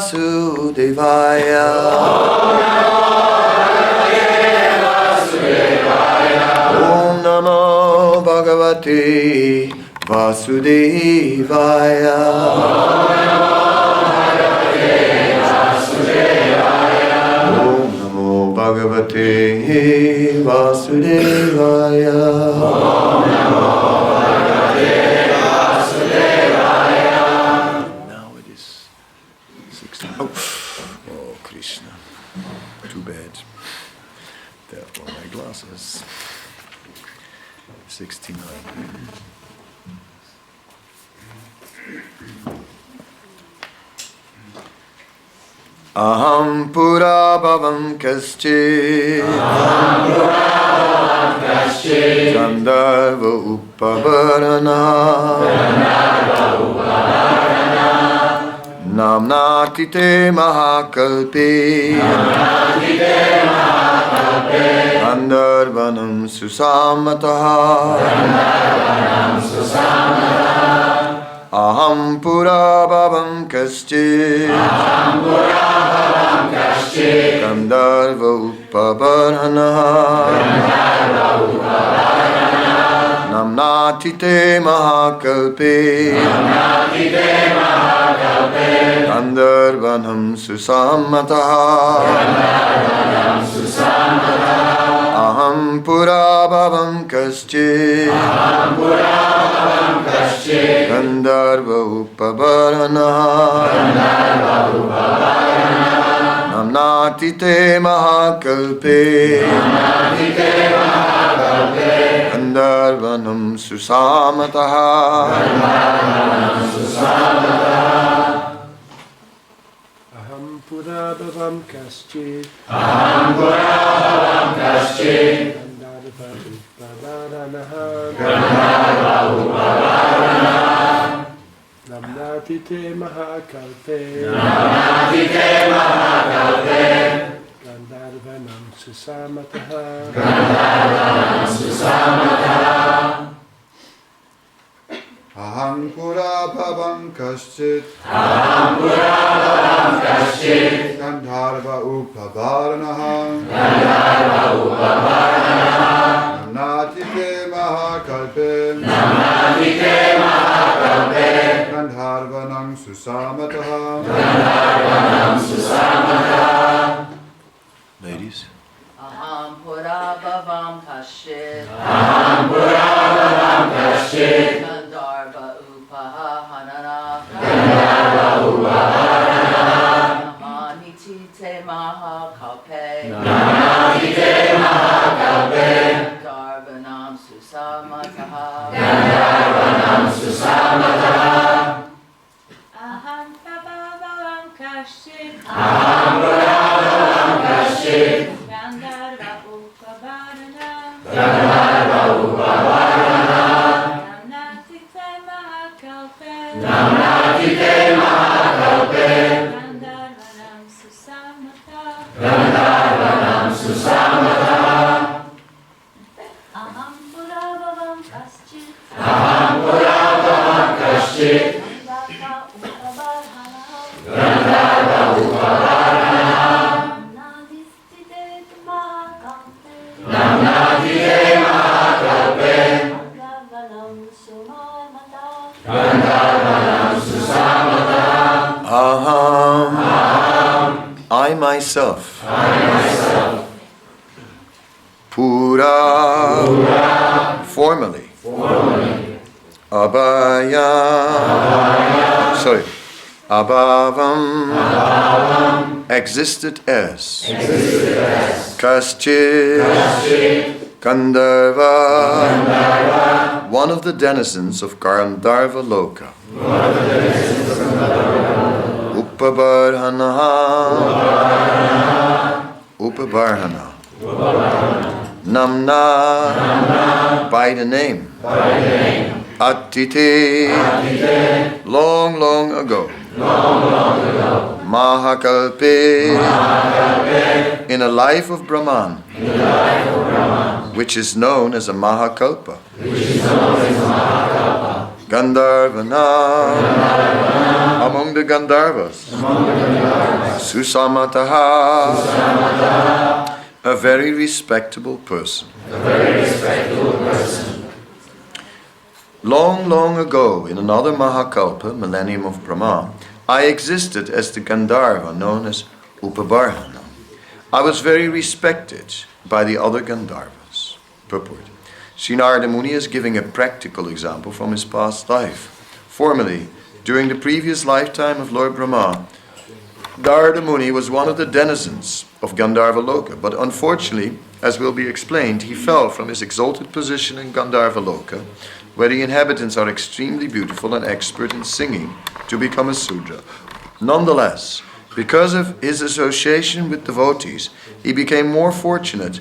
Vasudevaya. Om Namo Bhagavate Vasudevaya. Om Namo Bhagavate Vasudevaya. Now it is 16. Oh, Krishna. Too bad. There are my glasses. 69. Aham pura bhavam kaschit Gandharva upavarana Namnatite mahakalpe Gandharvanam susamataha Aham pura bhavam kaschit Gandharva upavarana Namnatite mahakalpe Gandharvanam susamataha Aham pura bhavam kaschit Gandharva upavarana Namnatite mahakalpe Gandharvanam susamataha Aham pura bhavam kaschit Gandharva upavarana Namnatite mahakalpe Gandharvanam susamataha Aham pura bhavam kaschit Gandharva upavarana Namnatite mahakalpe Gandharvanam susamataha Ladies. Aham pura bhavam kaschit Gandharva upahanana Namanitite mahakalpe Gandharvanam susamataha Aham bhavam kaschit Gandharva upavarana Namnatite mahakalpe Gandharvanam susamataha Aham pura bhavam kaschit Gandharva upavarana Namnatite mahakalpe Gandharvanam susamataha Aham. I myself. Pura. Formally. Abhaya. Sorry. Abhavam. Existed as. Kaschit. Gandharva. One of the denizens of Gandharva Loka. Upavarhana. Namna. By the name. Atite. Long, long ago. Mahakalpe. In a life of Brahman. Which is known as a Mahakalpa. Gandharvana. among the Gandharvas. Susamataha, a very respectable person. Long, long ago, in another Mahakalpa, millennium of Brahma, I existed as the Gandharva known as Upabarhana. I was very respected by the other Gandharvas. Purport. Sri Narada Muni is giving a practical example from his past life. Formerly, during the previous lifetime of Lord Brahma, Narada Muni was one of the denizens of Gandharva Loka, but unfortunately, as will be explained, he fell from his exalted position in Gandharva Loka, where the inhabitants are extremely beautiful and expert in singing, to become a Sudra. Nonetheless, because of his association with devotees, he became more fortunate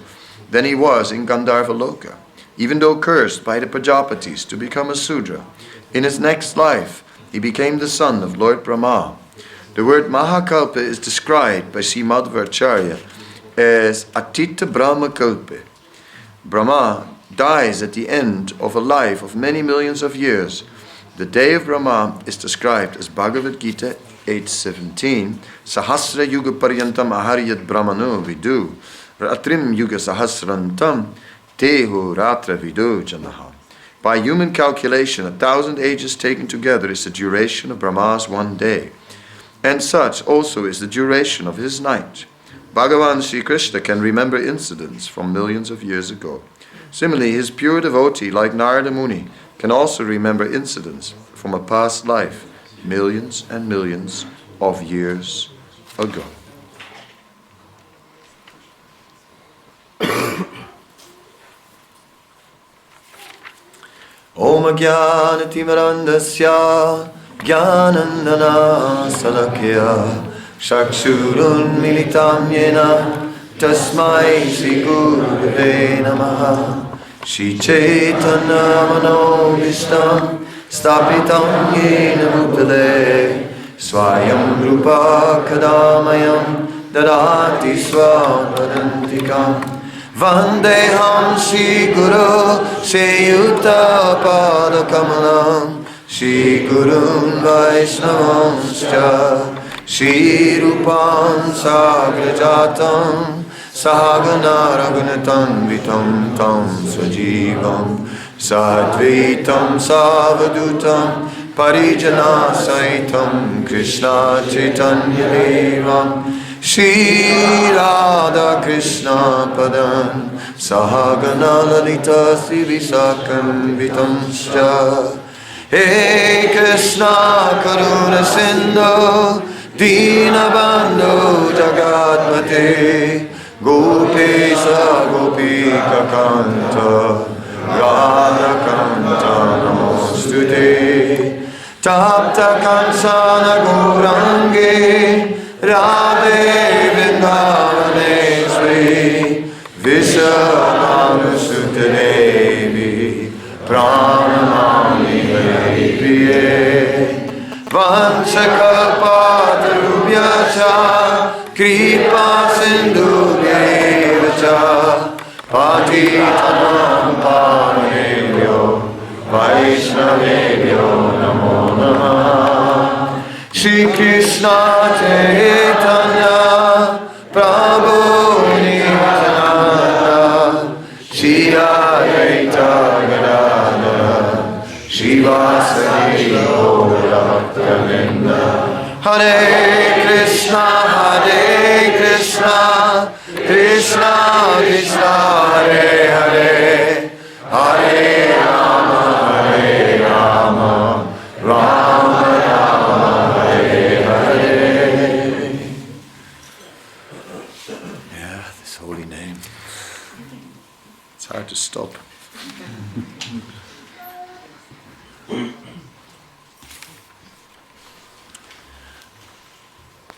than he was in Gandharva Loka, even though cursed by the Prajapatis to become a Sudra. In his next life, he became the son of Lord Brahma. The word Mahakalpa is described by Sri Madhvacharya as Atita Brahma Kalpe. Brahma dies at the end of a life of many millions of years. The day of Brahma is described as Bhagavad Gita 8:17. Sahasra Yuga Paryantam Aharyat Brahmano Vidu Ratrim Yuga Sahasrantam Tehu Ratra Vidu Janaha. By human calculation, 1,000 ages taken together is the duration of Brahma's one day. And such also is the duration of his night. Bhagavan Sri Krishna can remember incidents from millions of years ago. Similarly, his pure devotee, like Narada Muni, can also remember incidents from a past life, millions and millions of years ago. Om Jnanatimirandasya Jnanandana Salakya Shakshurun Militam Yena Tasmai Sri Gurave Namaha Shri Chaitanya Manobhishtam Stapitam Yena Bhutale Swayam Rupa Kadamayam Dadati Swapadantikam Vandeham Shri Guru Seyuta Padakamalam Shri Gurun Vaishnavanscha Shri Rupam Sagrajatam Sahagana Raghunatam Vitam Tam Sajivam Sadvitam Savadutam Parijana Saitam Krishna Chaitanya Devam Shri Radha Krishna Padam Sahagana Lalita Sivisakam Vitamscha Hey Krishna Karuna Sindhu Dinabandhu Jagatmate Gopesha Gopika Kanta Radha Kanta Namostute Tapta Kansana Gourange Radhe Vrindavaneshwari Vishamanusutta Devi Pranamami Hari Priye Vansakalpatarubhyacha Kripa Sindhubhyevacha Patitanam Pavanebhyo Vaishnavebhyo Namo Namah Shri Krishna Chaitanya Prabhu Nityananda Shri Advaita Gadadhara Shivasari Gaura-Bhakta-vrinda Hare Krishna Krishna Krishna Hare Hare Hare Rama Rama Rama Hare Hare. Yeah, this holy name. It's hard to stop.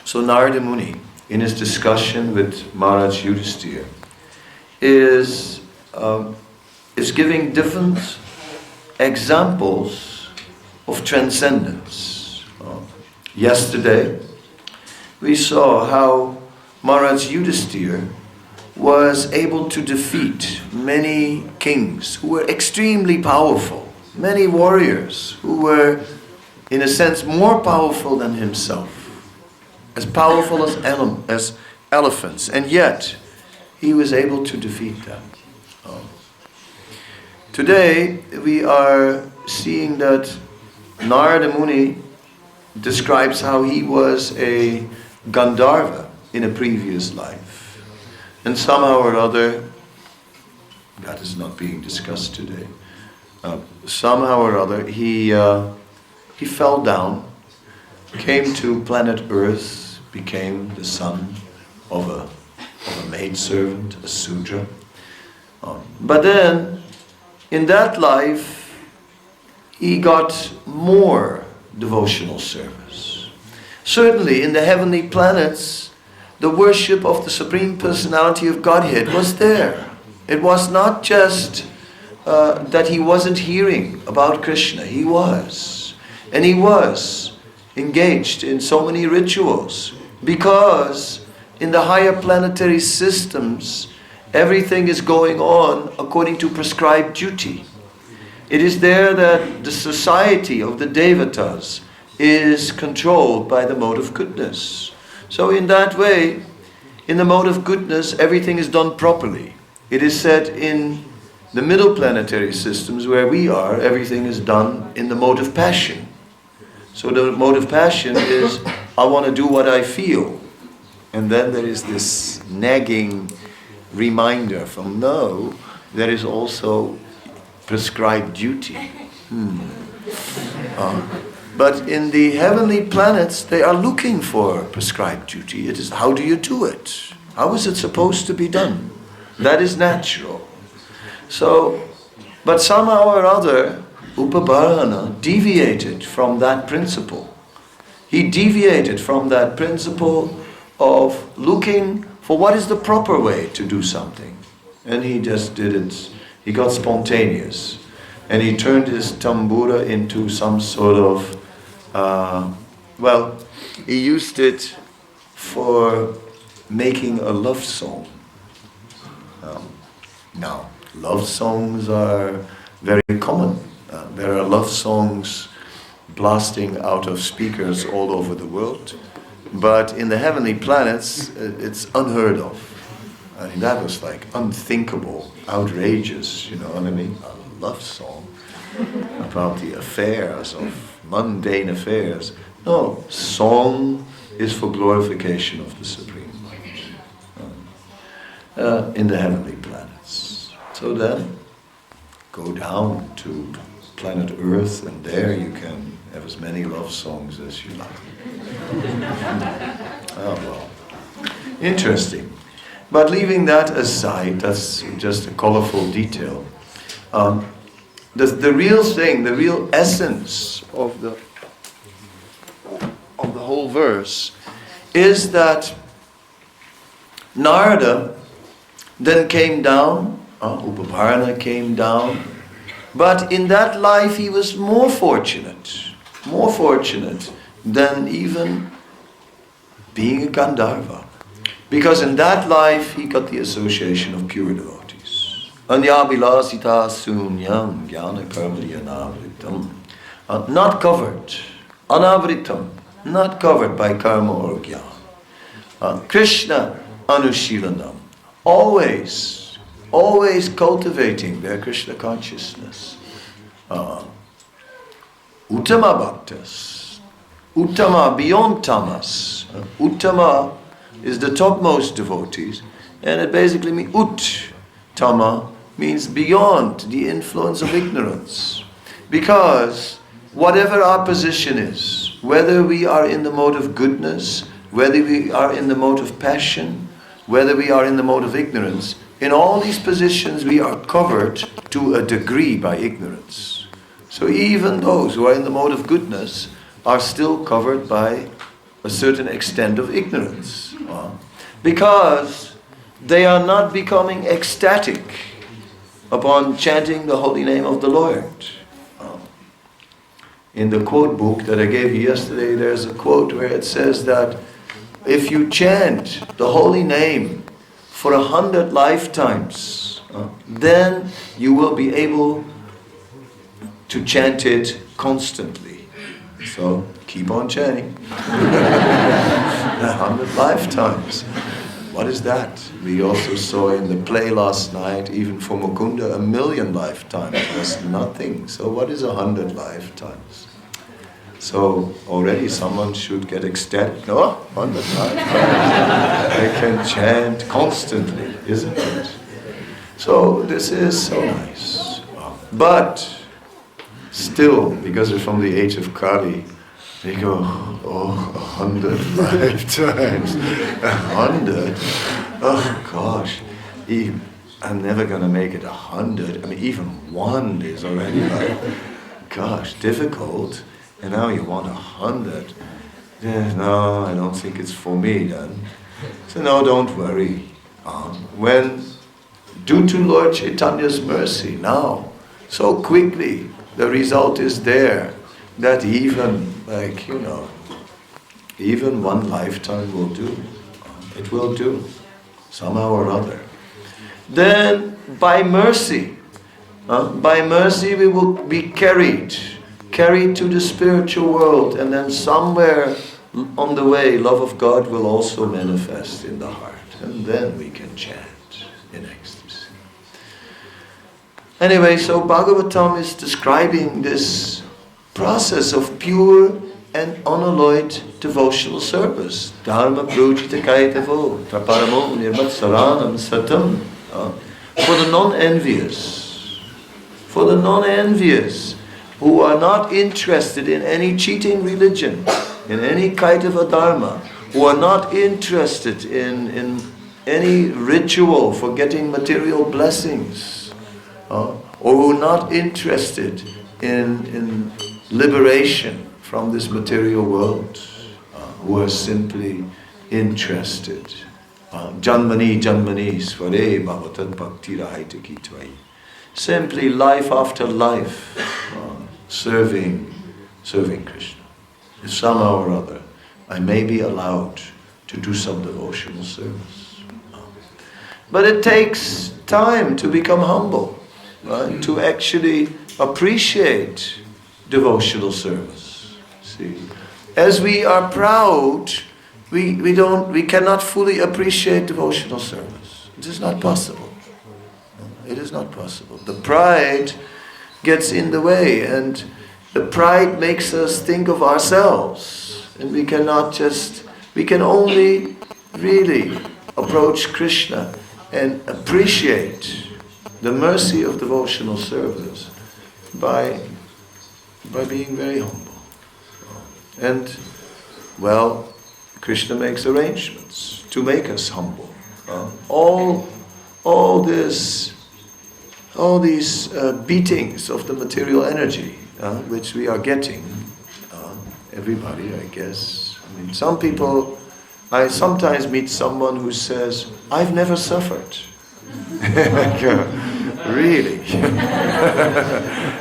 So Narada Muni, in his discussion with Maharaj Yudhisthira, is giving different examples of transcendence. Yesterday, we saw how Maharaj Yudhisthira was able to defeat many kings who were extremely powerful, many warriors who were in a sense, more powerful than himself. As powerful as elephants. And yet, he was able to defeat them. Today, we are seeing that Narada Muni describes how he was a Gandharva in a previous life. And somehow or other, that is not being discussed today, somehow or other he fell down, came to planet Earth, became the son of a maidservant, a Sudra. But then, in that life, he got more devotional service. Certainly, in the heavenly planets, the worship of the Supreme Personality of Godhead was there. It was not just that he wasn't hearing about Krishna. He was. And he was engaged in so many rituals. Because in the higher planetary systems, everything is going on according to prescribed duty. It is there that the society of the Devatas is controlled by the mode of goodness. So in that way, in the mode of goodness, everything is done properly. It is said in the middle planetary systems where we are, everything is done in the mode of passion. So the mode of passion is, I want to do what I feel. And then there is this nagging reminder from, no, there is also prescribed duty. But in the heavenly planets, they are looking for prescribed duty. It is, how do you do it? How is it supposed to be done? That is natural. So, but somehow or other, Upabarana deviated from that principle. He deviated from that principle of looking for what is the proper way to do something. And he just did it. He got spontaneous. And he turned his tambura into some sort of, he used it for making a love song. Now, love songs are very common. There are love songs blasting out of speakers all over the world. But in the heavenly planets, it's unheard of. I mean, that was like unthinkable, outrageous, you know what I mean? A love song about the affairs of mundane affairs. No, song is for glorification of the Supreme Lord in the heavenly planets. So then, go down to planet Earth, and there you can have as many love songs as you like. Oh well, interesting. But leaving that aside, that's just a colorful detail. The real thing, the real essence of the whole verse is that Narada then came down, Upabarana came down, but in that life he was more fortunate than even being a Gandharva. Because in that life he got the association of pure devotees. Anyabilasita sunyam jnana karma yanavritam. Not covered, anavritam, not covered by karma or jnana. Krishna anushilanam. Always cultivating their Krishna consciousness. Uttama bhaktas. Uttama, beyond tamas. Uttama is the topmost devotees. And it basically means uttama means beyond the influence of ignorance. Because whatever our position is, whether we are in the mode of goodness, whether we are in the mode of passion, whether we are in the mode of ignorance, in all these positions we are covered to a degree by ignorance. So even those who are in the mode of goodness are still covered by a certain extent of ignorance. Because they are not becoming ecstatic upon chanting the holy name of the Lord. In the quote book that I gave you yesterday, there's a quote where it says that if you chant the holy name for 100 lifetimes, then you will be able to chant it constantly. So keep on chanting. 100 lifetimes. What is that? We also saw in the play last night, even for Mukunda, 1,000,000 lifetimes was nothing. So what is 100 lifetimes? So already someone should get ecstatic. No, 100 lifetimes. They can chant constantly, isn't it? So this is so nice. But still, because we're from the age of Kali, they go, 100 lifetimes. 100? Oh gosh. I'm never gonna make it 100. I mean, even 1 is already like, gosh, difficult. And now you want 100. Yeah, no, I don't think it's for me then. So no, don't worry. When, due to Lord Chaitanya's mercy now, so quickly, the result is there, that even, even 1 lifetime will do. It will do, somehow or other. Then, by mercy we will be carried to the spiritual world, and then somewhere on the way, love of God will also manifest in the heart, and then we can chant in ecstasy. Anyway, so Bhagavatam is describing this process of pure and unalloyed devotional service. Dharma prujita kaitavo, traparamam nirmatsaranam satam. For the non-envious, who are not interested in any cheating religion, in any kaitava dharma, who are not interested in any ritual for getting material blessings, or who are not interested in liberation from this material world, who are simply interested. Janmani svare bhavatat bhakti rahaitaki tvai. Simply life after life, serving Krishna. If somehow or other I may be allowed to do some devotional service. But it takes time to become humble, right? To actually appreciate devotional service. See, as we are proud, we cannot fully appreciate devotional service. It is not possible. It is not possible. The pride gets in the way, and the pride makes us think of ourselves, and we can only really approach Krishna and appreciate the mercy of devotional service by being very humble. And, well, Krishna makes arrangements to make us humble. All these beatings of the material energy which we are getting, everybody, I guess. I mean, some people, I sometimes meet someone who says, I've never suffered. Really?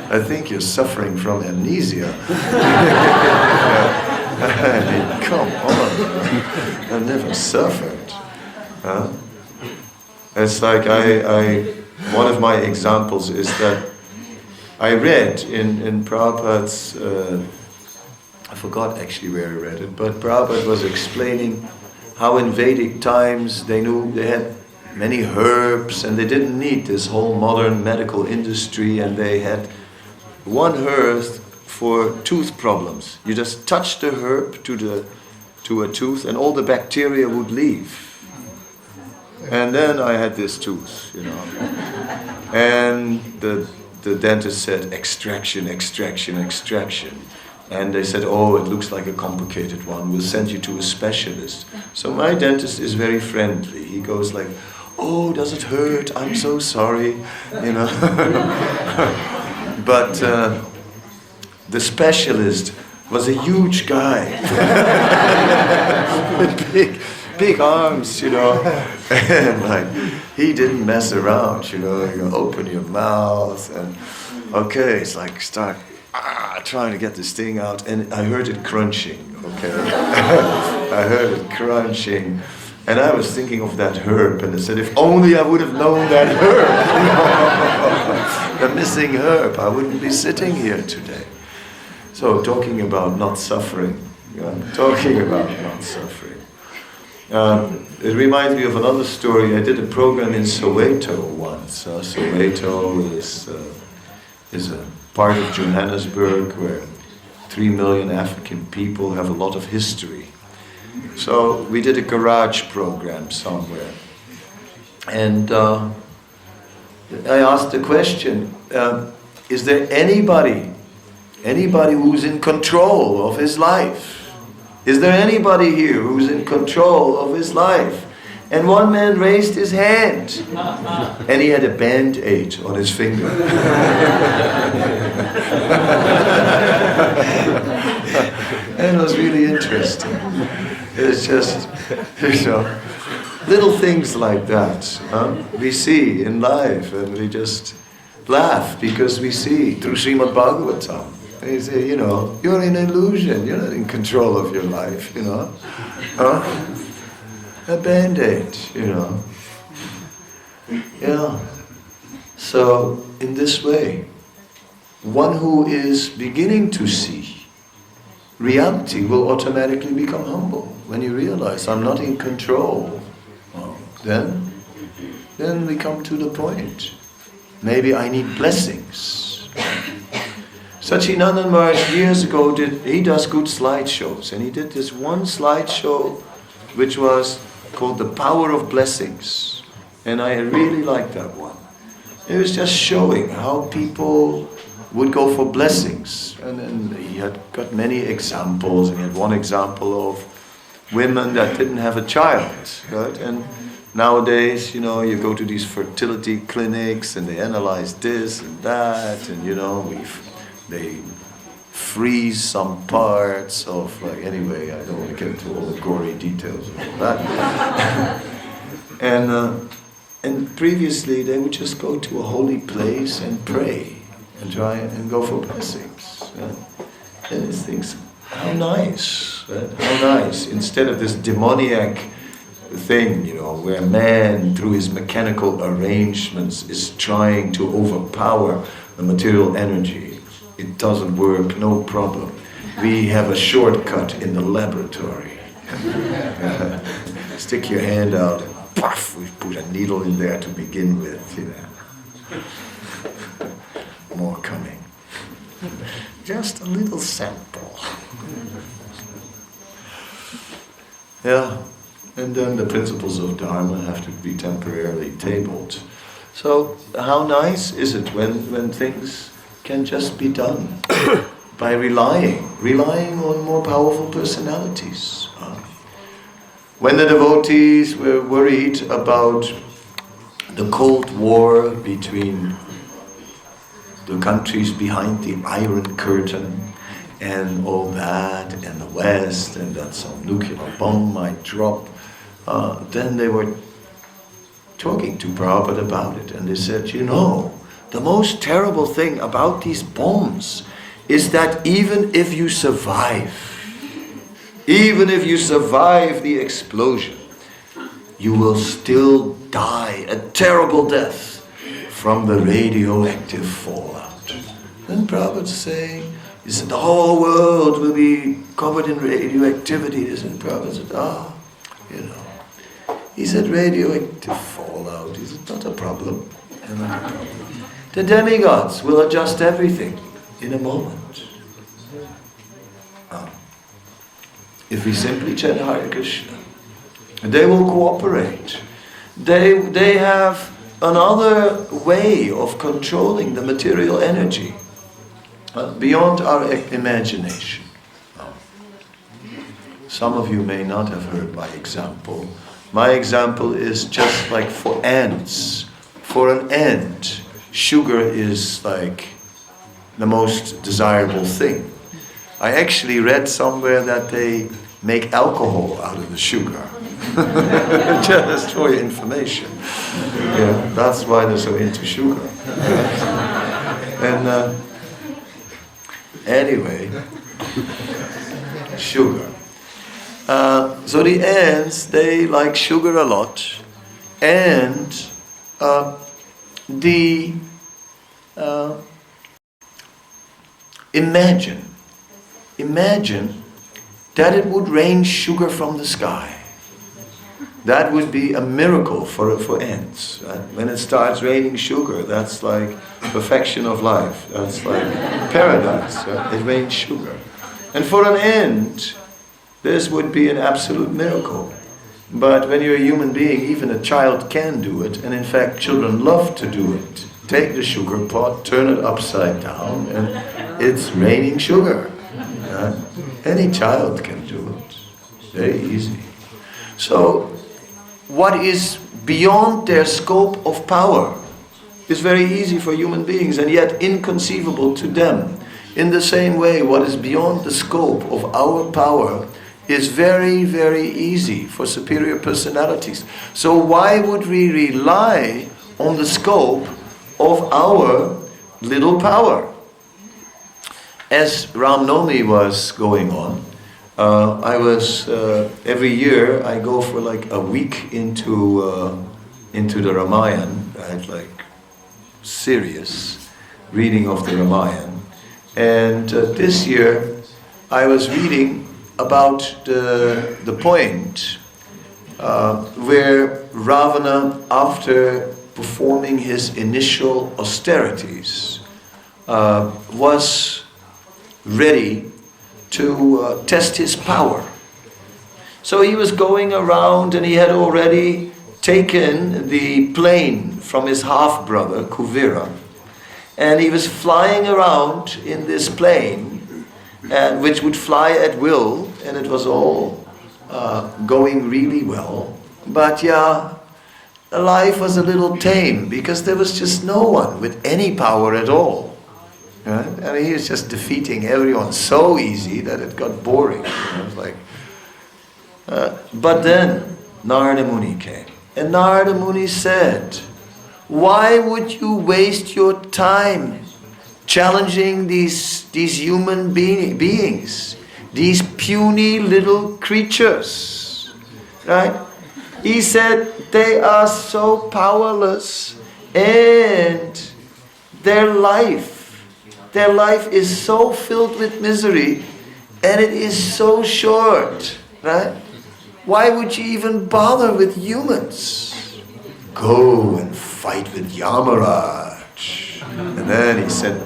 I think you're suffering from amnesia. I mean, come on. I've never suffered. It's like one of my examples is that I read in Prabhupada's, I forgot actually where I read it, but Prabhupada was explaining how in Vedic times they knew they had many herbs and they didn't need this whole modern medical industry, and they had one herb for tooth problems. You just touch the herb to a tooth and all the bacteria would leave. And then I had this tooth, And the dentist said, extraction. And they said, oh, it looks like a complicated one. We'll send you to a specialist. So my dentist is very friendly. He goes like, oh, does it hurt? I'm so sorry, But the specialist was a huge guy with big arms, and like he didn't mess around, you open your mouth and okay, it's like start trying to get this thing out, and I heard it crunching, okay. I heard it crunching, and I was thinking of that herb, and I said, if only I would have known that herb, the missing herb, I wouldn't be sitting here today. So, talking about not suffering, talking about not suffering. It reminds me of another story. I did a program in Soweto once. Soweto is a part of Johannesburg where 3 million African people have a lot of history. So we did a garage program somewhere. And I asked the question, is there anybody who's in control of his life? Is there anybody here who's in control of his life? And one man raised his hand. And he had a band-aid on his finger. And it was really interesting. It's just, little things like that we see in life, and we just laugh because we see through Srimad Bhagavatam. They say, you're in illusion, you're not in control of your life, A band-aid, Yeah. So, in this way, one who is beginning to see reality will automatically become humble. When you realize, I'm not in control, then we come to the point. Maybe I need blessings. Sachinandan Maharaj years ago he does good slideshows, and he did this one slideshow which was called The Power of Blessings. And I really liked that one. It was just showing how people would go for blessings. And then he had got many examples, and he had one example of women that didn't have a child, right? And nowadays, you go to these fertility clinics and they analyze this and that, and they freeze some parts of, anyway, I don't want to get into all the gory details of all that. And previously they would just go to a holy place and pray and try and go for blessings. And it thinks, how nice, right? How nice. Instead of this demoniac thing, where man, through his mechanical arrangements, is trying to overpower the material energy. It doesn't work, no problem. We have a shortcut in the laboratory. Stick your hand out and puff, we put a needle in there to begin with, More coming. Just a little sample. Yeah. And then the principles of Dharma have to be temporarily tabled. So how nice is it when things can just be done by relying on more powerful personalities. When the devotees were worried about the Cold War between the countries behind the Iron Curtain and all that, and the West, and that some nuclear bomb might drop, then they were talking to Prabhupada about it, and they said, the most terrible thing about these bombs is that even if you survive the explosion, you will still die a terrible death from the radioactive fallout. Then Prabhupada saying, he said, the whole world will be covered in radioactivity. And Prabhupada said, he said, radioactive fallout is not a problem. The demigods will adjust everything in a moment. If we simply chant Hare Krishna, they will cooperate. They have another way of controlling the material energy beyond our imagination. Some of you may not have heard my example. My example is just like for ants. For an ant, sugar is like the most desirable thing. I actually read somewhere that they make alcohol out of the sugar. Just for your information. Yeah, that's why they're so into sugar. And anyway, sugar. So the ants, they like sugar a lot, and imagine imagine that it would rain sugar from the sky. That would be a miracle for ants. Right? When it starts raining sugar, that's like perfection of life. That's like paradise. Right? It rains sugar. And for an ant, this would be an absolute miracle. But when you're a human being, even a child can do it. And in fact, children love to do it. Take the sugar pot, turn it upside down, and it's raining sugar. Right? Any child can do it. Very easy. So, what is beyond their scope of power is very easy for human beings and yet inconceivable to them. In the same way, what is beyond the scope of our power is very, very easy for superior personalities. So why would we rely on the scope of our little power? As Ram Navami was going on, I was every year I go for like a week into the Ramayana, right? Like serious reading of the Ramayana. And this year I was reading about the point where Ravana, after performing his initial austerities, was ready to test his power. So he was going around and he had already taken the plane from his half-brother, Kuvira, and he was flying around in this plane, and which would fly at will, and it was all going really well. But yeah, life was a little tame because there was just no one with any power at all. Right? I mean, he was just defeating everyone so easy that it got boring. It was like, but then Narada Muni came, and Narada Muni said, "Why would you waste your time challenging these human beings, these puny little creatures?" Right? He said, "They are so powerless, and their life is so filled with misery, and it is so short, right? Why would you even bother with humans? Go and fight with Yamaraj." And then he said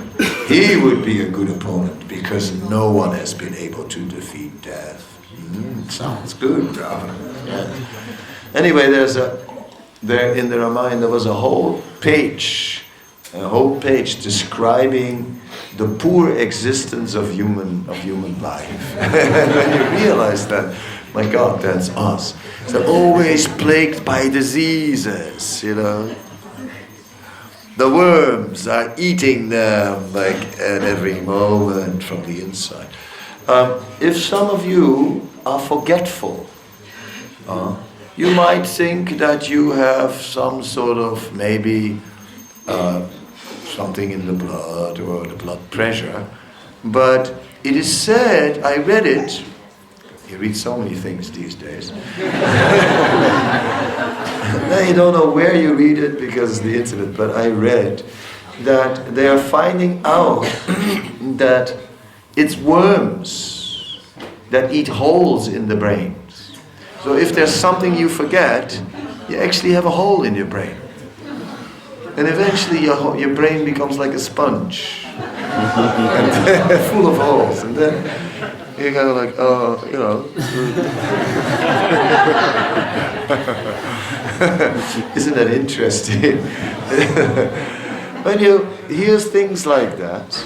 he would be a good opponent because no one has been able to defeat death. Sounds good, Ravana. Yeah. Anyway, there in the Ramayana there was a whole page describing the poor existence of human life. And when you realize that, my God, that's us. They're always plagued by diseases, you know. The worms are eating them like at every moment from the inside. If some of you are forgetful, you might think that you have some sort of maybe something in the blood or the blood pressure. But it is said, I read it, you read so many things these days. Now you don't know where you read it because of the internet, but I read that they are finding out that it's worms that eat holes in the brains. So if there's something you forget, you actually have a hole in your brain. And eventually your brain becomes like a sponge, and full of holes. And then you're kind of like, oh, you know. Isn't that interesting? When you hear things like that,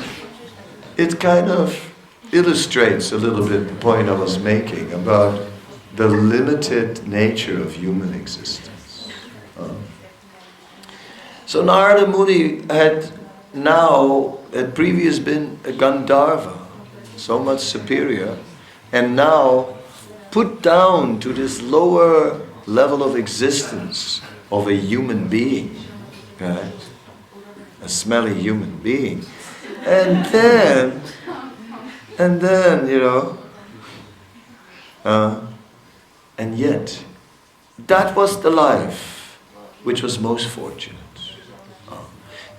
it kind of illustrates a little bit the point I was making about the limited nature of human existence. So Narada Muni had previous been a Gandharva, so much superior, and now put down to this lower level of existence of a human being, right? A smelly human being. And then, you know, and yet, that was the life which was most fortunate.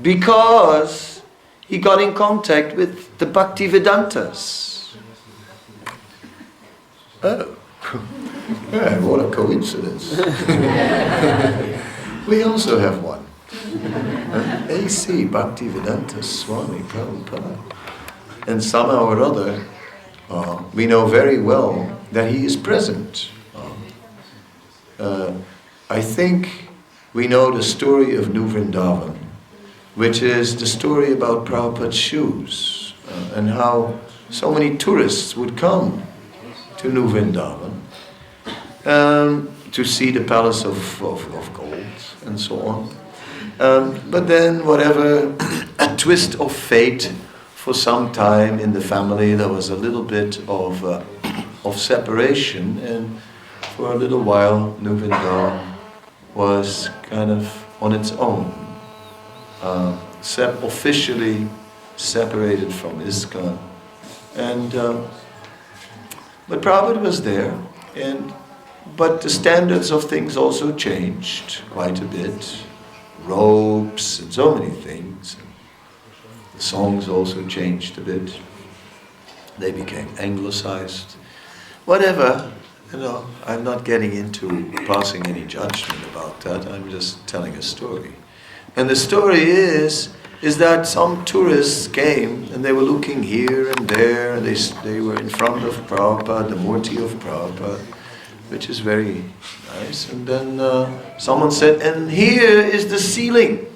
Because he got in contact with the Bhaktivedantas. Oh, yeah, what a coincidence. We also have one. A.C. Bhaktivedanta Swami Prabhupada. And somehow or other, we know very well that he is present. I think we know the story of New Vrindavan, which is the story about Prabhupada's shoes, and how so many tourists would come to New Vrindavan to see the palace of gold and so on. But then whatever, a twist of fate, for some time in the family there was a little bit of separation, and for a little while New Vrindavan was kind of on its own, officially separated from ISKCON. And but Prabhupada was there, but the standards of things also changed quite a bit. Robes and so many things. The songs also changed a bit. They became anglicized. Whatever, I'm not getting into passing any judgment about that. I'm just telling a story. And the story is that some tourists came and they were looking here and there, and they were in front of Prabhupada, the Murti of Prabhupada, which is very nice. And then someone said, and here is the ceiling,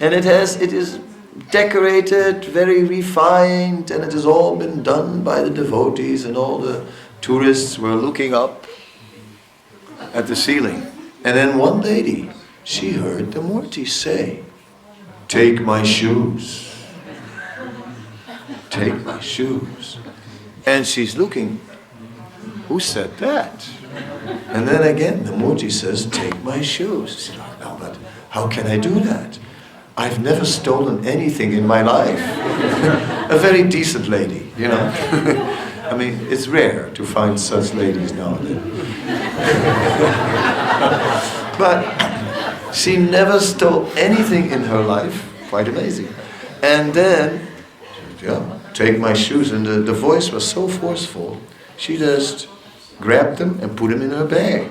and it is decorated, very refined, and it has all been done by the devotees, and all the tourists were looking up at the ceiling. And then one lady, she heard the Murti say, "Take my shoes. Take my shoes." And she's looking, who said that? And then again the Murti says, "Take my shoes." She's like, "No, but how can I do that? I've never stolen anything in my life." A very decent lady, I mean, it's rare to find such ladies nowadays. But she never stole anything in her life. Quite amazing. And then, take my shoes. And the voice was so forceful, she just grabbed them and put them in her bag.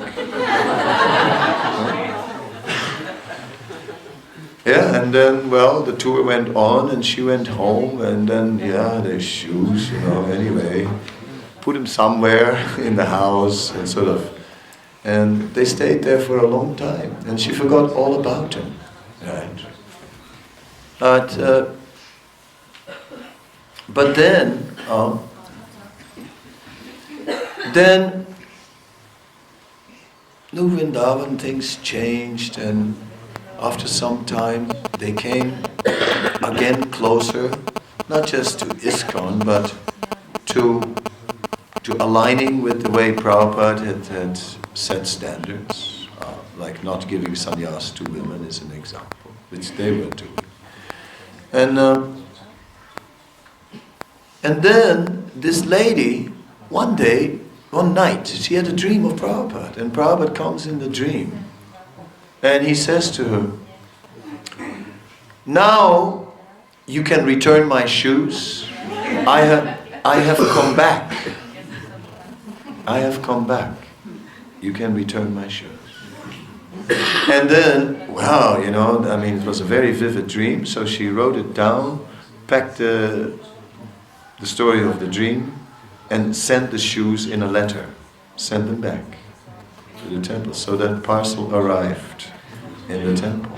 Yeah, and then, the tour went on, and she went home, and then, their shoes, anyway, put them somewhere in the house, and they stayed there for a long time, and she forgot all about them, right? But then New Vrindavan, things changed, and after some time they came again closer, not just to ISKCON, but to aligning with the way Prabhupada had set standards, like not giving sannyas to women is an example, which they were doing. And then this lady, one night, she had a dream of Prabhupada, and Prabhupada comes in the dream, and he says to her, "Now you can return my shoes. I have come back. I have come back. You can return my shoes." And then, it was a very vivid dream, so she wrote it down, packed the story of the dream, and sent the shoes in a letter. Sent them back to the temple. So that parcel arrived in the temple.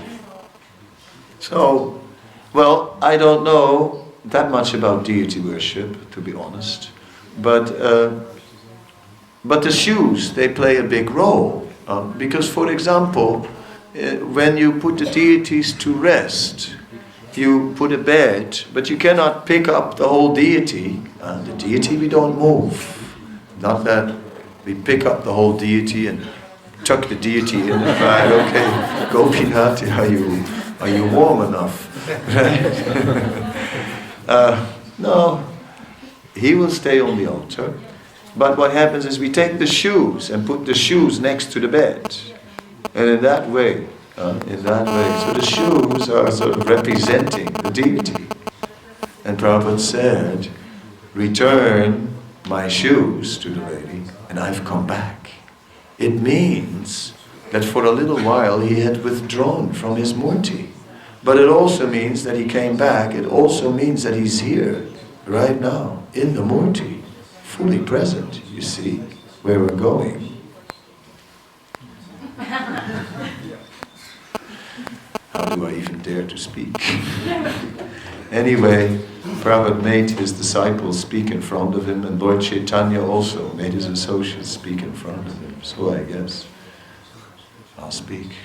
So, I don't know that much about deity worship, to be honest. But the shoes, they play a big role. Because, for example, when you put the deities to rest, you put a bed, but you cannot pick up the whole deity. The deity we don't move. Not that we pick up the whole deity and tuck the deity in and cry, "Okay, Gopinath, are you warm enough?" Right? No, he will stay on the altar. But what happens is we take the shoes and put the shoes next to the bed. And in that way, so the shoes are sort of representing the deity. And Prabhupada said, return my shoes to the lady and I've come back. It means that for a little while he had withdrawn from his murti. But it also means that he came back. It also means that he's here, right now, in the murti, fully present, you see, where we're going. How do I even dare to speak? Anyway, Prabhupada made his disciples speak in front of him, and Lord Chaitanya also made his associates speak in front of him. So I guess I'll speak.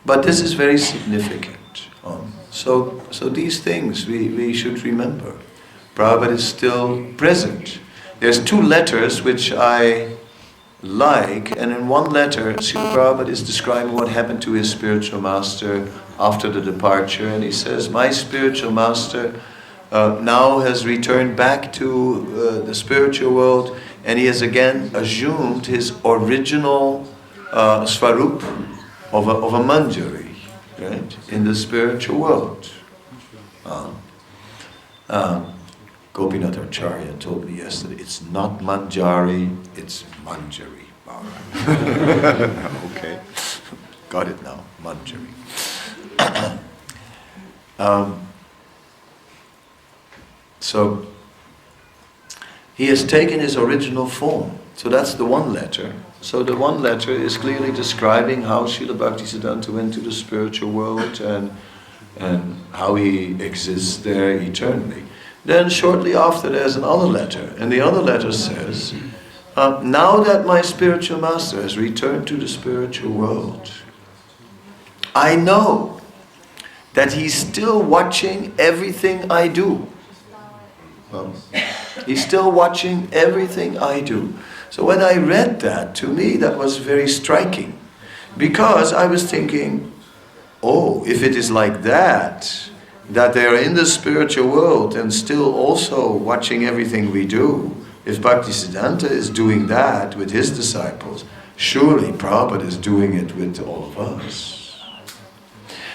But this is very significant. So these things we should remember. Prabhupada is still present. There's 2 letters which I like, and in one letter, Srila Prabhupada is describing what happened to his spiritual master after the departure, and he says, my spiritual master now has returned back to the spiritual world, and he has again assumed his original svarup of a manjari, right, in the spiritual world. Gopinath Acharya told me yesterday, it's not manjari, it's manjari. Okay, got it now, manjari. So he has taken his original form. So that's the one letter. So the one letter is clearly describing how Srila Bhaktisiddhanta went to the spiritual world and how he exists there eternally. Then shortly after there's another letter, and the other letter says, now that my spiritual master has returned to the spiritual world, I know that he's still watching everything I do. He's still watching everything I do. So when I read that, to me that was very striking, because I was thinking, oh, if it is like that they are in the spiritual world and still also watching everything we do, if Bhaktisiddhanta is doing that with his disciples, surely Prabhupada is doing it with all of us.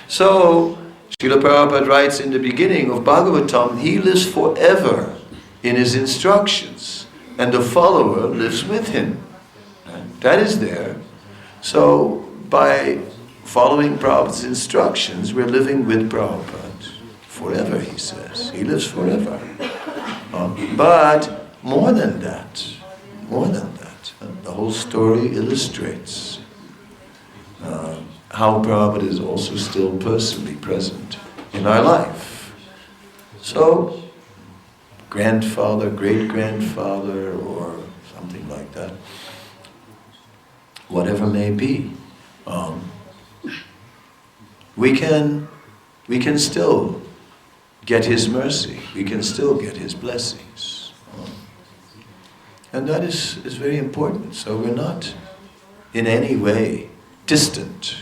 So, Srila Prabhupada writes in the beginning of Bhagavatam, he lives forever in his instructions, and the follower lives with him. That is there. So, by following Prabhupada's instructions, we're living with Prabhupada forever, he says. He lives forever. But more than that, the whole story illustrates how Prabhupada is also still personally present in our life. So, grandfather, great-grandfather, or something like that, whatever may be, we can still get his mercy, we can still get his blessings. And that is very important. So we're not in any way distant.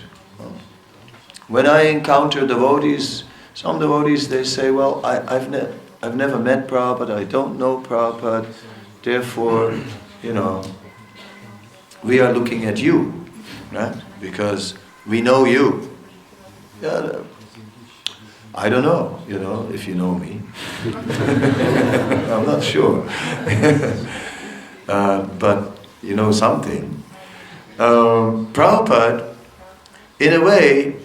When I encounter devotees, some devotees, they say, well, I've never met Prabhupada, I don't know Prabhupada, therefore, we are looking at you, right? Because we know you. Yeah, I don't know, if you know me. I'm not sure. But you know something. Prabhupada, in a way,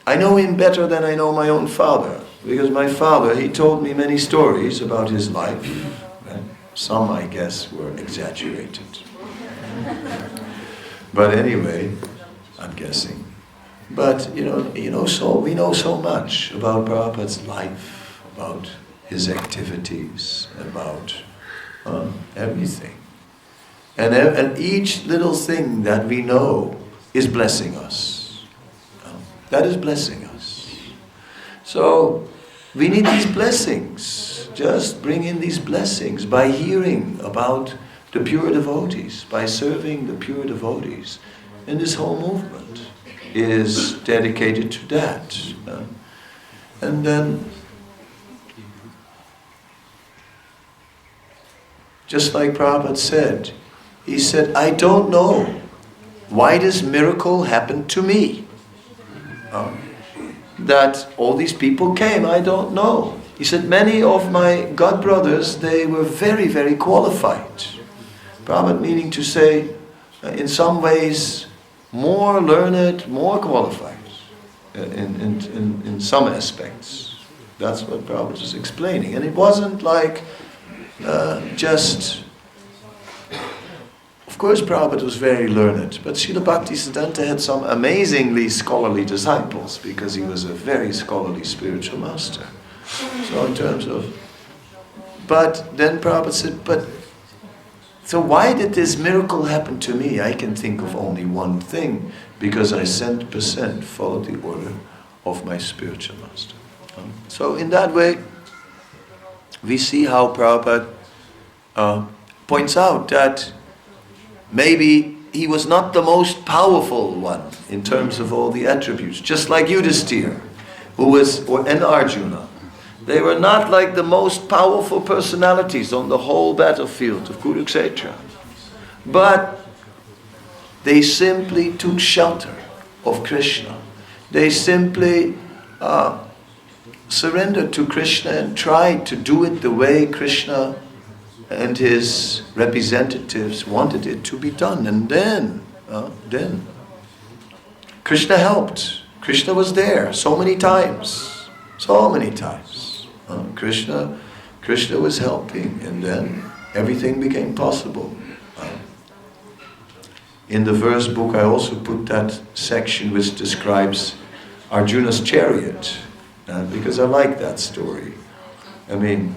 I know him better than I know my own father. Because my father, he told me many stories about his life. Right? Some, I guess, were exaggerated. But anyway, I'm guessing. But, we know so much about Prabhupada's life, about his activities, about everything. And each little thing that we know is blessing us. That is blessing us. So, we need these blessings. Just bring in these blessings by hearing about the pure devotees, by serving the pure devotees. And this whole movement is dedicated to that. And then, just like Prabhupada said, he said, I don't know why this miracle happened to me. That all these people came, I don't know. he said, many of my god brothers, they were very, very qualified. Prabhupada meaning to say, in some ways, more learned, more qualified in some aspects. That's what Prabhupada was explaining. And it wasn't like just... Of course, Prabhupada was very learned, but Srila Bhaktisiddhanta had some amazingly scholarly disciples because he was a very scholarly spiritual master. So in terms of... But then Prabhupada said, so why did this miracle happen to me? I can think of only one thing, because I 100% followed the order of my spiritual master. So in that way, we see how Prabhupada points out that maybe he was not the most powerful one in terms of all the attributes, just like Yudhisthira, and Arjuna. They were not like the most powerful personalities on the whole battlefield of Kurukshetra. But they simply took shelter of Krishna. They simply surrendered to Krishna and tried to do it the way Krishna and his representatives wanted it to be done. And then Krishna helped. Krishna was there so many times. So many times. Krishna was helping, and then everything became possible. In the verse book I also put that section which describes Arjuna's chariot, because I like that story. I mean,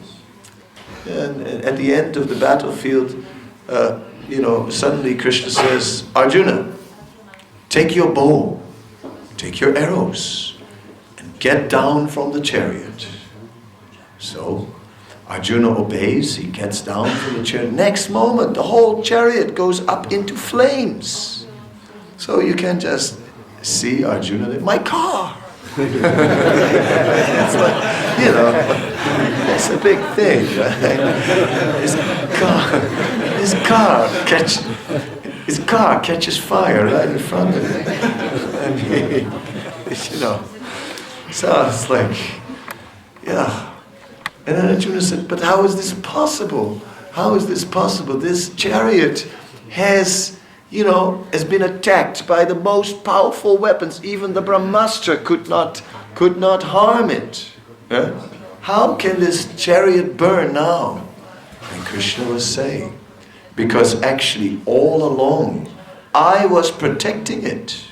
and at the end of the battlefield, suddenly Krishna says, Arjuna, take your bow, take your arrows, and get down from the chariot. So Arjuna obeys, he gets down from the chariot. Next moment, the whole chariot goes up into flames. So you can just see Arjuna, my car! It's like, it's a big thing, right? His car catches fire right in front of him. So it's like, yeah. And then Arjuna said, but how is this possible? How is this possible? This chariot has been attacked by the most powerful weapons. Even the Brahmastra could not harm it. Yeah? How can this chariot burn now? And Krishna was saying, because actually all along I was protecting it.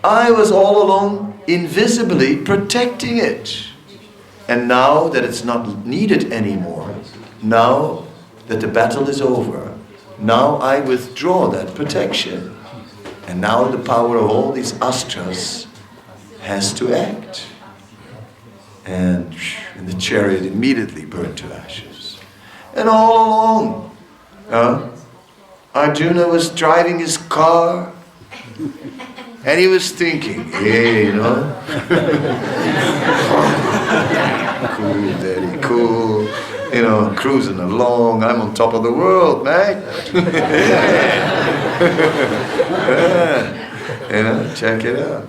I was all along invisibly protecting it. And now that it's not needed anymore, now that the battle is over, now I withdraw that protection. And now the power of all these astras has to act. And the chariot immediately burned to ashes. And all along, Arjuna was driving his car, and he was thinking, hey, cool, very cool, cruising along, I'm on top of the world, man. Check it out.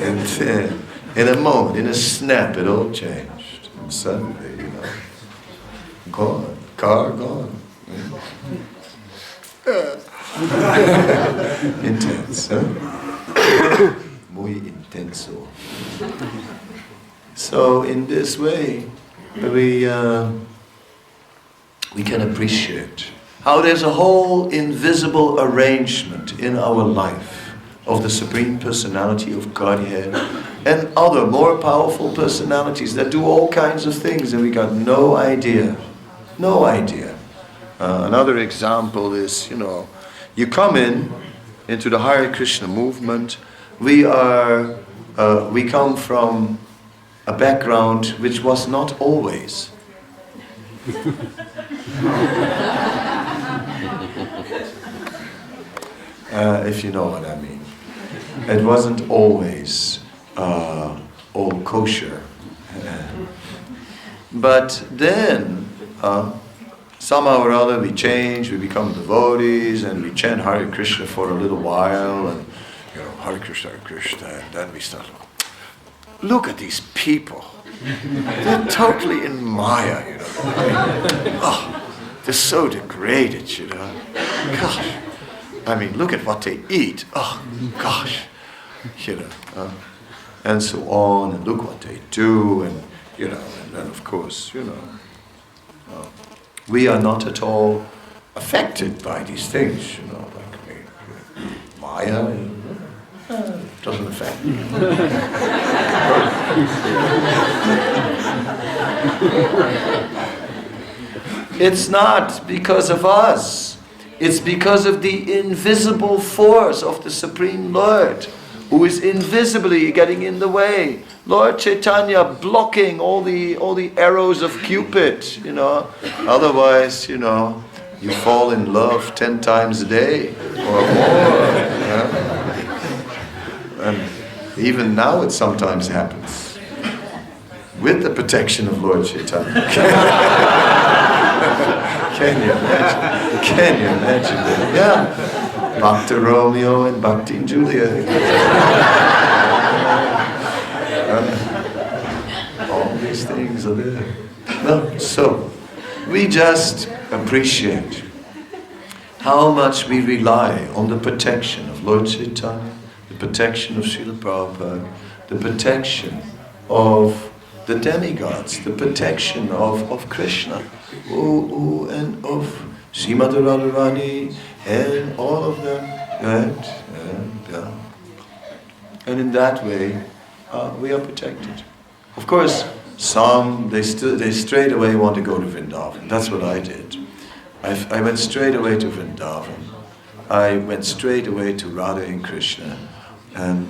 And then, in a moment, in a snap, it all changed. And suddenly, gone, car gone. Intense, huh? Muy intenso. So in this way, we can appreciate how there's a whole invisible arrangement in our life of the Supreme Personality of Godhead and other more powerful personalities that do all kinds of things and we got no idea. No idea. Another example is, you come into the Hare Krishna movement. We come from a background which was not always. If you know what I mean. It wasn't always all kosher. But then, somehow or other we change, we become devotees, and we chant Hare Krishna for a little while, and Hare Krishna, and then we start, look at these people. They're totally in Maya, you know. Oh, they're so degraded, you know. Gosh. I mean, look at what they eat. Oh, gosh. You know. And so on, and look what they do, and, you know, and then of course, you know. We are not at all affected by these things, you know, like Maya, doesn't affect me. It's not because of us. It's because of the invisible force of the Supreme Lord, who is invisibly getting in the way. Lord Chaitanya blocking all the arrows of Cupid, you know. Otherwise, you know, you fall in love 10 times a day or more. Yeah? And even now it sometimes happens. With the protection of Lord Chaitanya. Can you imagine? Can you imagine that? Yeah. Bhakti Romeo and Bhakti Julia. All these things are there. No, so we just appreciate how much we rely on the protection of Lord Chaitanya, the protection of Srila Prabhupada, the protection of the demigods, the protection of Krishna, and of Srimati Radharani, and all of them, right? And in that way, we are protected. Of course, some, they straight away want to go to Vrindavan. That's what I did. I went straight away to Vrindavan. I went straight away to Radha and Krishna. And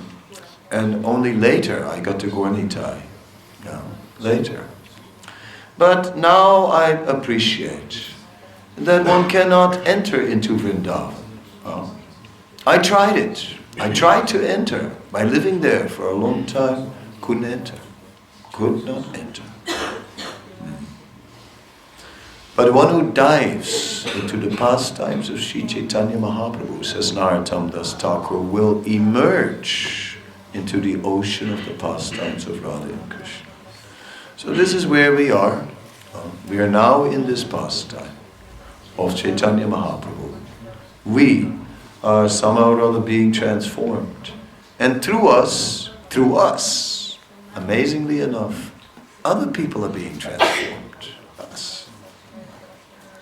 only later I got to Gaur-Nitai. Yeah, later. But now I appreciate that one cannot enter into Vrindavan. I tried it. I tried to enter. By living there for a long time, couldn't enter. Could not enter. But one who dives into the pastimes of Sri Chaitanya Mahaprabhu, says Narottam Das Thakur, will emerge into the ocean of the pastimes of Radha and Krishna. So this is where we are. We are now in this pastime of Chaitanya Mahaprabhu. We are somehow or other being transformed. And through us, amazingly enough, other people are being transformed. Us.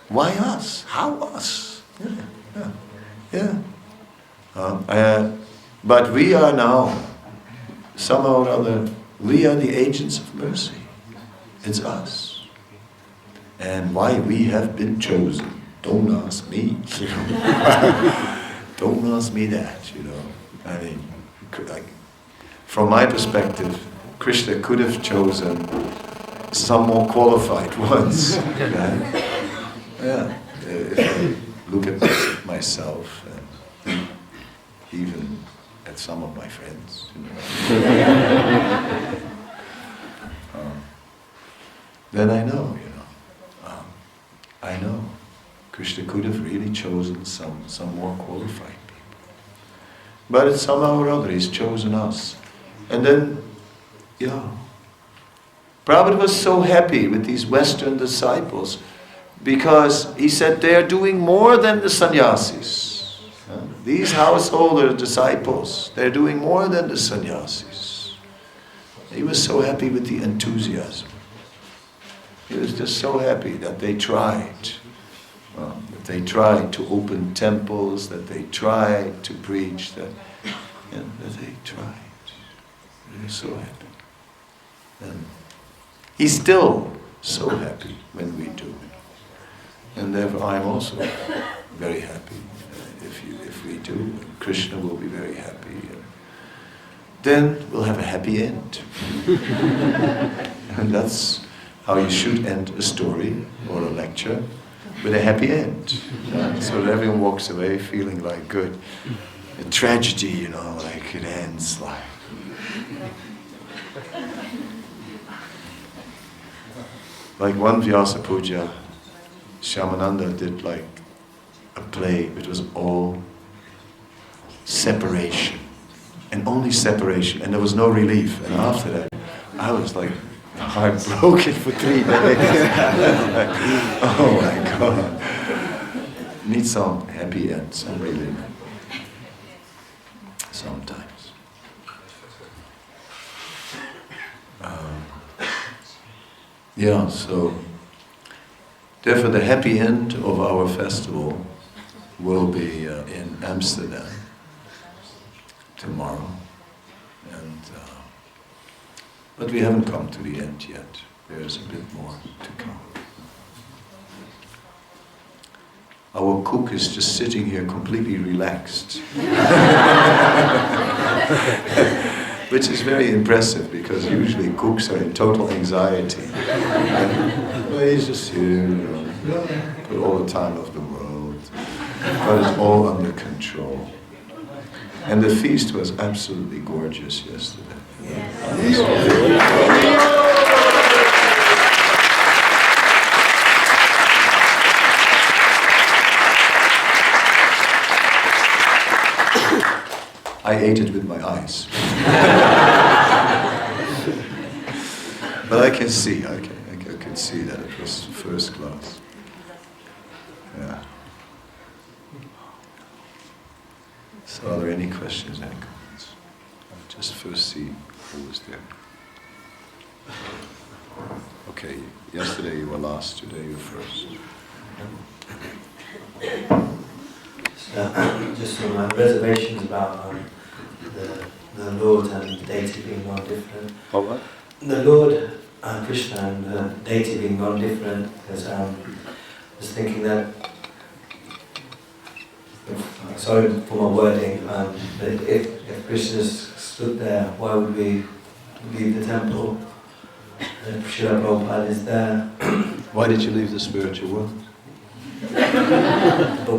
Why us? How us? Yeah. But we are now, somehow or other, we are the agents of mercy. It's us. And why we have been chosen, don't ask me. You know? Don't ask me that, you know. I mean, from my perspective, Krishna could have chosen some more qualified ones. Right? Yeah. If I look at myself and even at some of my friends, you know. Then I know, you know. I know. Krishna could have really chosen some more qualified people. But it's somehow or other, he's chosen us. And then, Prabhupada was so happy with these Western disciples because he said they are doing more than the sannyasis. These householder disciples, they're doing more than the sannyasis. He was so happy with the enthusiasm. He was just so happy that they tried. That they tried to open temples, that they tried to preach, that they tried. He was so happy. And he's still so happy when we do. And therefore I'm also very happy if we do. Krishna will be very happy. Then we'll have a happy end. And that's how you should end a story or a lecture, with a happy end. So that everyone walks away feeling like good. A tragedy, you know, like it ends like... Like one Vyasa Puja, Shyamananda did like a play, it was all separation. And only separation, and there was no relief. And after that, I was like, heartbroken for 3 days. Oh my God. Need some happy end, some relief. Sometimes. Yeah, so therefore the happy end of our festival will be in Amsterdam tomorrow. And but we haven't come to the end yet. There's a bit more to come. Our cook is just sitting here completely relaxed. Which is very impressive because usually cooks are in total anxiety. Well, he's just here, got all the time of the world, got it all under control. And the feast was absolutely gorgeous yesterday. I ate it with my eyes. But I can see, I can see that it was first class. Yeah. So are there any questions, any comments? I'll just first see who was there. Okay, yesterday you were last, today you were first. Just some reservations about the Lord and the deity being non-different. Oh, what? The Lord Krishna and the deity being non-different, because I was thinking that, sorry for my wording, but if Krishna stood there, why would we leave the temple? If Srila Prabhupada is there. Why did you leave the spiritual world? But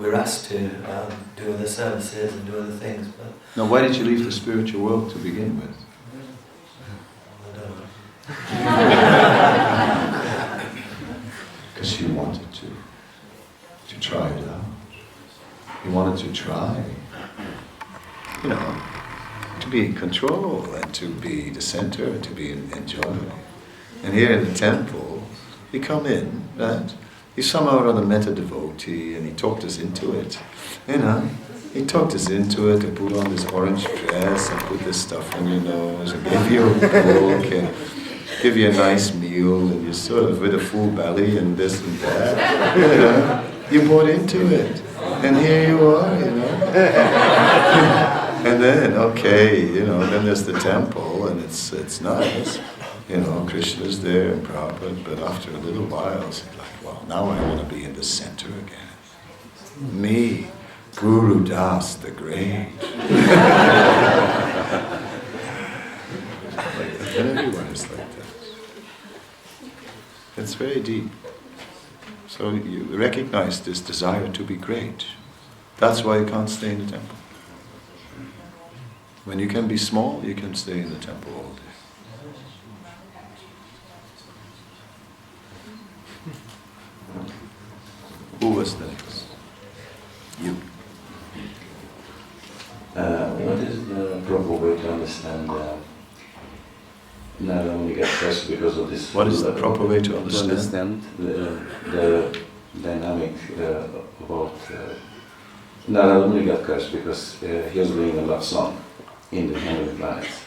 we're asked to do other services and do other things, but No, why did you leave the spiritual world to begin with? I don't know. Because you wanted to try it out. You wanted to try, to be in control and to be the center and to be enjoy. And here in the temple, we come in, right? He's somehow or other met a devotee and he talked us into it. He talked us into it and put on this orange dress and put this stuff on your nose and give you a book and give you a nice meal and you're sort of with a full belly and this and that. You bought into it. And here you are, And then, then there's the temple and it's nice. Krishna's there and Prabhupada, but after a little while it's like, well, now I want to be in the center again. Me, Guru Das the Great. And everyone is like that. It's very deep. So you recognize this desire to be great. That's why you can't stay in the temple. When you can be small, you can stay in the temple all day. Who was the next? You. What is the proper way to understand not only get stressed because of this? What is the proper way to understand? The dynamic about Narada only got cursed because he was doing a love song in the heavenly planets.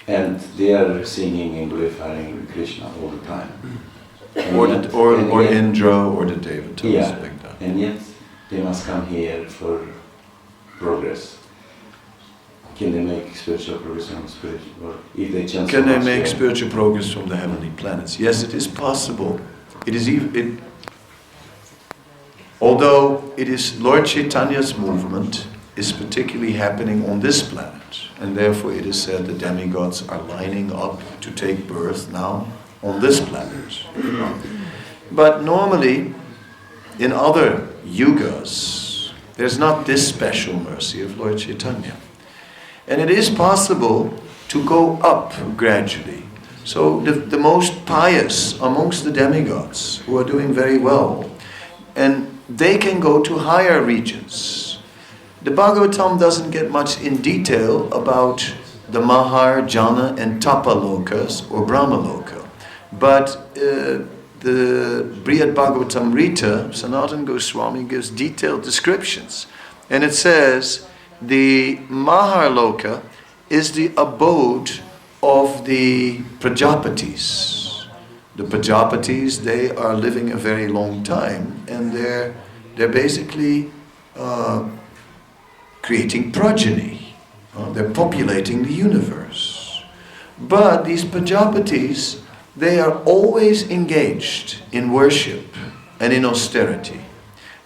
And they are singing and glorifying Krishna all the time. Or Indra or the Devatas, like that. And yet they must come here for progress. Can they make spiritual progress on spiritual, or if they chant? Can they make spiritual progress from the heavenly planets? Yes, it is possible. It is although it is Lord Chaitanya's movement is particularly happening on this planet, and therefore it is said the demigods are lining up to take birth now on this planet. But normally, in other yugas, there's not this special mercy of Lord Chaitanya. And it is possible to go up gradually. So the most pious amongst the demigods who are doing very well, and they can go to higher regions. The Bhagavatam doesn't get much in detail about the Mahar, Jana and Tapa lokas or Brahma loka. But the Brihad Bhagavatamrita, Sanatana Goswami gives detailed descriptions. And it says the Mahar loka is the abode of the Prajapatis. The Prajapatis, they are living a very long time, and they're basically creating progeny. They're populating the universe. But these Prajapatis, they are always engaged in worship and in austerity.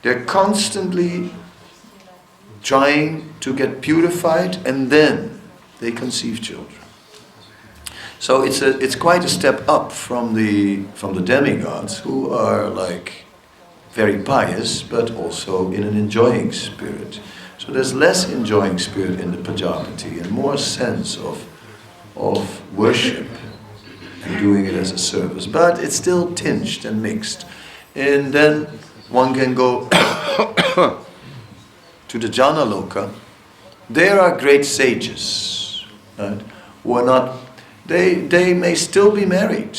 They're constantly trying to get purified, and then they conceive children. So it's quite a step up from the demigods, who are like very pious, but also in an enjoying spirit. So there's less enjoying spirit in the Prajapati and more sense of worship and doing it as a service. But it's still tinged and mixed. And then one can go to the Jana Loka. There are great sages, right, who are not. They may still be married,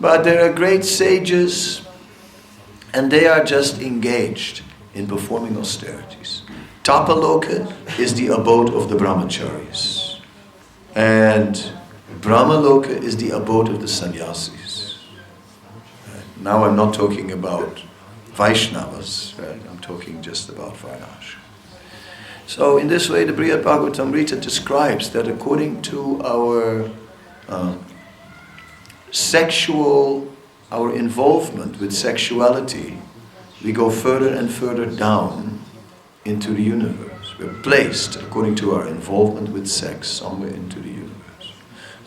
but there are great sages, and they are just engaged in performing austerities. Tapaloka is the abode of the brahmacharis, and Brahmaloka is the abode of the sannyasis. Right? Now I'm not talking about Vaishnavas, right? I'm talking just about Varnashram. So in this way, the Brihad Bhagavatamrita describes that according to our our involvement with sexuality, we go further and further down into the universe. We're placed, according to our involvement with sex, somewhere into the universe.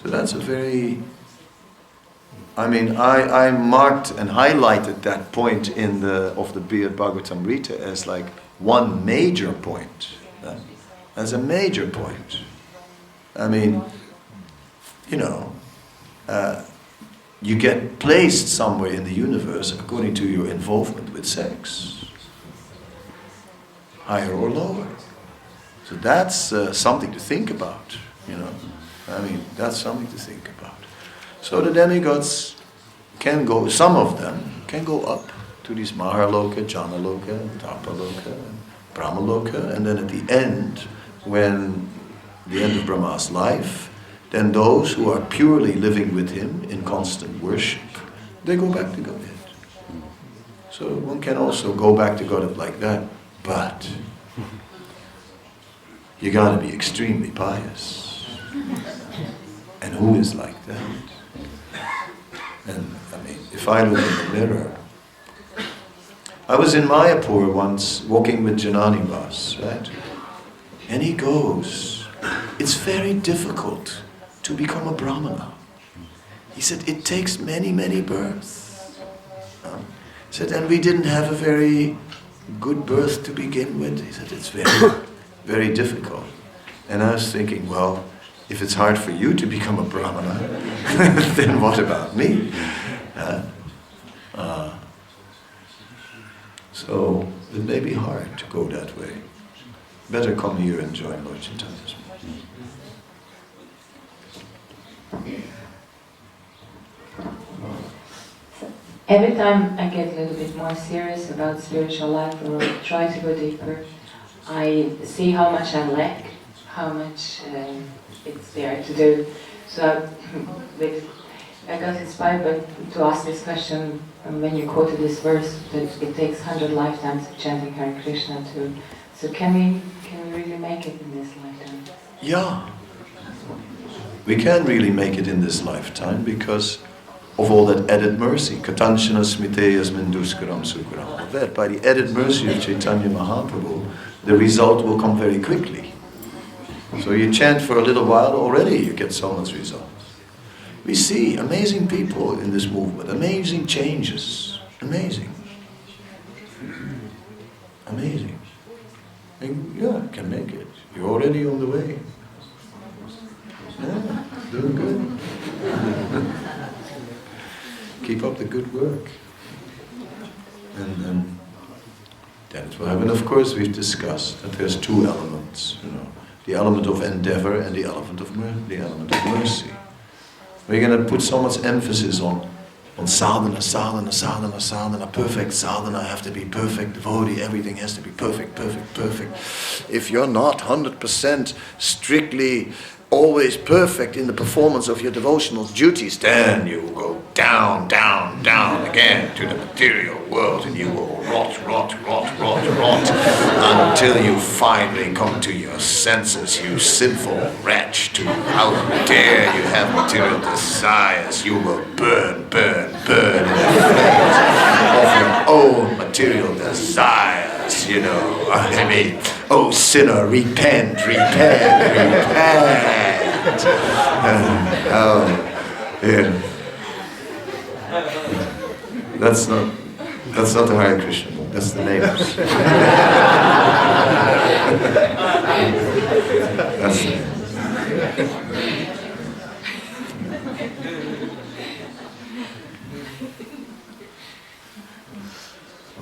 So that's a very... I marked and highlighted that point of the Brihad Bhagavatamrita as like one major point. As a major point. You get placed somewhere in the universe according to your involvement with sex. Higher or lower. So that's something to think about, that's something to think about. So the demigods can go, some of them can go up to these Maharloka, Janaloka, Tapaloka, and Brahmaloka, and then at the end, when the end of Brahma's life, then those who are purely living with him in constant worship, they go back to Godhead. So one can also go back to Godhead like that, but you gotta be extremely pious. And who is like that? And if I look in the mirror, I was in Mayapur once walking with Janani Bas, right? And he goes, it's very difficult to become a Brahmana. He said, it takes many, many births. He said, and we didn't have a very good birth to begin with. He said, it's very, very difficult. And I was thinking, well, if it's hard for you to become a Brahmana, then what about me? So it may be hard to go that way. Better come here and join Lord Chaitanya's movement. Every time I get a little bit more serious about spiritual life or try to go deeper, I see how much I lack, how much it's there to do. So I got inspired to ask this question when you quoted this verse that it takes 100 lifetimes of chanting Hare Krishna to. So can we really make it in this lifetime? Yeah, we can really make it in this lifetime because of all that added mercy. Katanchana smiteyasmin duskaram sukaram. That by the added mercy of Chaitanya Mahaprabhu, the result will come very quickly. So you chant for a little while, already you get so much result. We see amazing people in this movement, amazing changes, amazing. Amazing. And yeah, you can make it. You're already on the way. Yeah, doing good. Keep up the good work. And that is what happened. Of course, we've discussed that there's two elements, the element of endeavor and the element of mercy. We're going to put so much emphasis on sadhana, sadhana, sadhana, sadhana, perfect sadhana, have to be perfect devotee, everything has to be perfect, perfect, perfect. If you're not 100% strictly always perfect in the performance of your devotional duties, then you will go down, down, down again to the material world, and you will rot until you finally come to your senses, you sinful wretch. How dare you have material desires? You will burn in the flames of your own material desires, you know. I mean, oh sinner, repent. Yeah. That's not the Hare Krishna book, that's the names. That's the names.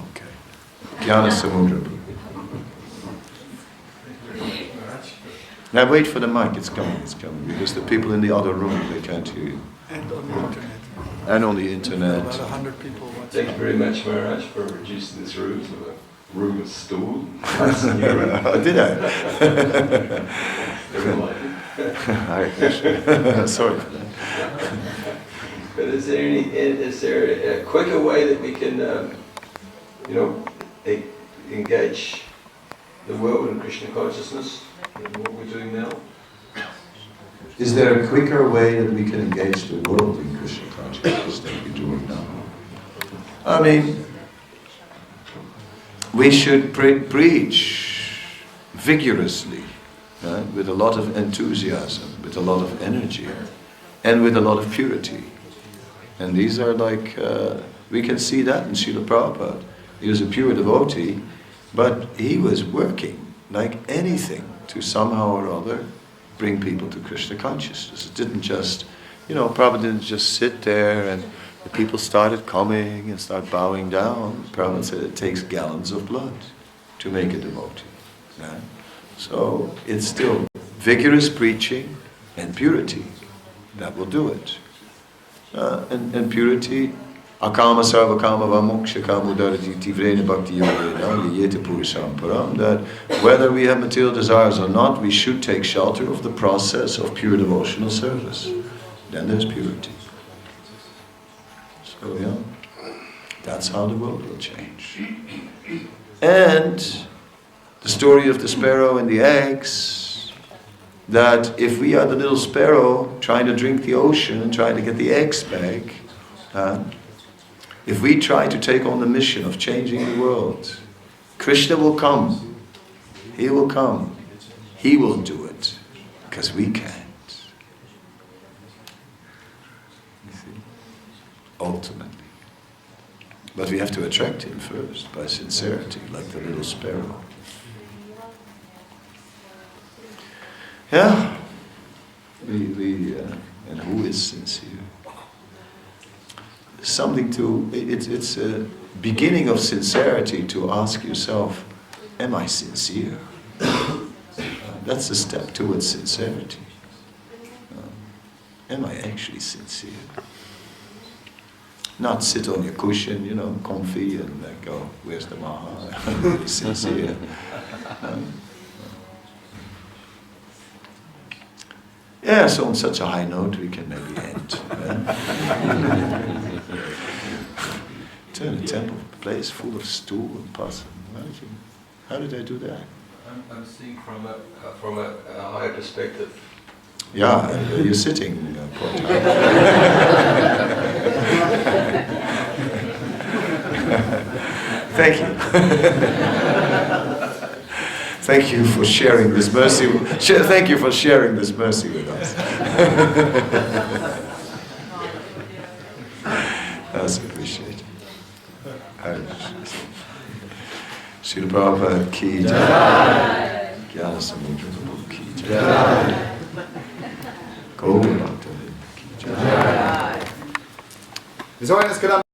Okay. Jnana Samudra. Now wait for the mic, it's coming, because the people in the other room, they can't hear you. And on the internet. And on the internet. About 100 people watching. Thank you very much, Maharaj, for reducing this room to a room of stool. Did I? Never mind. Sorry for that. But is there a quicker way that we can, engage the world in Krishna consciousness than what we're doing now? Is there a quicker way that we can engage the world in Krishna consciousness than we're doing now? I mean, we should preach vigorously, with a lot of enthusiasm, with a lot of energy, and with a lot of purity. And these are like, we can see that in Srila Prabhupada. He was a pure devotee, but he was working like anything to somehow or other bring people to Krishna consciousness. It didn't just, Prabhupada didn't just sit there and the people started coming and start bowing down. Prabhupada said it takes gallons of blood to make a devotee. Right? So it's still vigorous preaching and purity that will do it. And purity, akama sarva kama vamoksha kamudarati tivrena bhakti yogena yete purusam param, that whether we have material desires or not, we should take shelter of the process of pure devotional service. Then there's purity. So that's how the world will change. And the story of the sparrow and the eggs, that if we are the little sparrow trying to drink the ocean and trying to get the eggs back, if we try to take on the mission of changing the world, Krishna will come. He will come. He will do it, because we can't. You see? Ultimately. But we have to attract him first by sincerity, like the little sparrow. Yeah. And who is sincere? It's a beginning of sincerity to ask yourself, am I sincere? That's a step towards sincerity. Am I actually sincere? Not sit on your cushion, comfy and go, where's the Maha? Sincere. Yeah, so on such a high note we can maybe end. Turn a temple place full of stool and pus. How did I do that? I'm seeing from a higher perspective. Yeah, you're sitting, poor time. Thank you. Thank you for sharing this mercy. Thank you for sharing this mercy with us. That's appreciated. Srila Prabhupada ki jai. Jnana Samudra ki jai. Gaura Bhakta ki jai. Wir sollen jetzt Kadamba